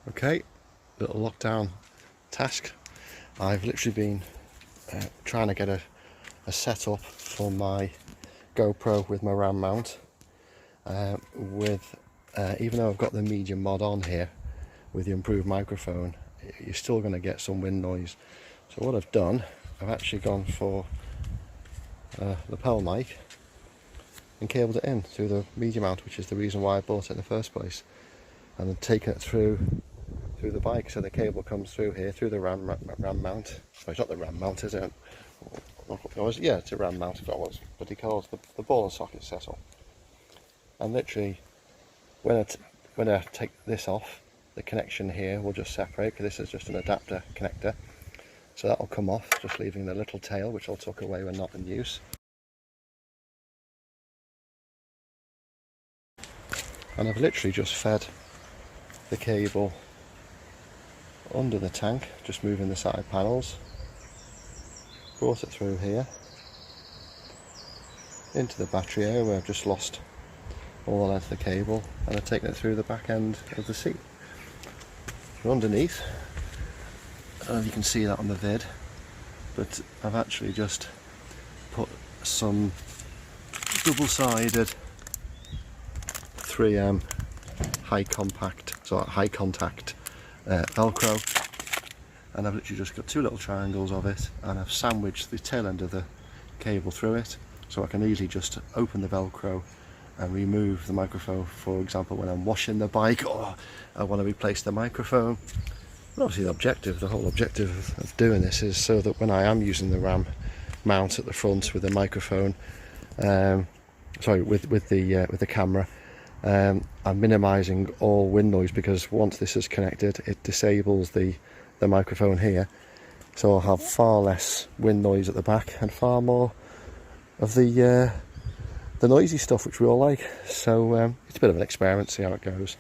Okay, little lockdown task. I've literally been trying to get a setup for my GoPro with my RAM mount. Even though I've got the medium mod on here with the improved microphone, you're still going to get some wind noise. So what I've done, I've actually gone for lapel mic and cabled it in through the medium mount, which is the reason why I bought it in the first place, and then taken it through the bike. So the cable comes through here through the RAM mount. Well, it's not the RAM mount, is it? Yeah, it's a RAM mount if that was, but he calls the ball and socket setup. And literally, when I take this off, the connection here will just separate, because this is just an adapter connector. So that will come off, just leaving the little tail, which I'll tuck away when not in use. And I've literally just fed the cable under the tank, just moving the side panels, brought it through here into the battery area where I've just lost all the length of the cable, and I've taken it through the back end of the seat. So underneath, I don't know if you can see that on the vid, but I've actually just put some double-sided 3M high contact Velcro, and I've literally just got two little triangles of it, and I've sandwiched the tail end of the cable through it, so I can easily just open the Velcro and remove the microphone, for example when I'm washing the bike or I want to replace the microphone. And obviously the whole objective of doing this is so that when I am using the RAM mount at the front with the microphone, with the camera, I'm minimising all wind noise, because once this is connected it disables the microphone here, so I'll have far less wind noise at the back and far more of the noisy stuff which we all like. So it's a bit of an experiment, see how it goes.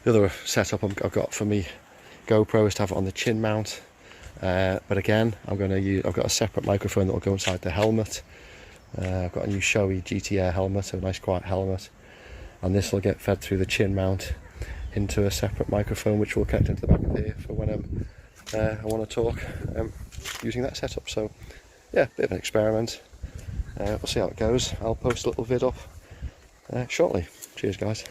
The other setup I've got for me GoPro is to have it on the chin mount, but again I've got a separate microphone that will go inside the helmet. I've got a new Shoei GT Air helmet, a nice quiet helmet, and this will get fed through the chin mount into a separate microphone which will connect into the back of here for when I want to talk using that setup. So yeah, bit of an experiment. We'll see how it goes. I'll post a little vid up shortly. Cheers guys.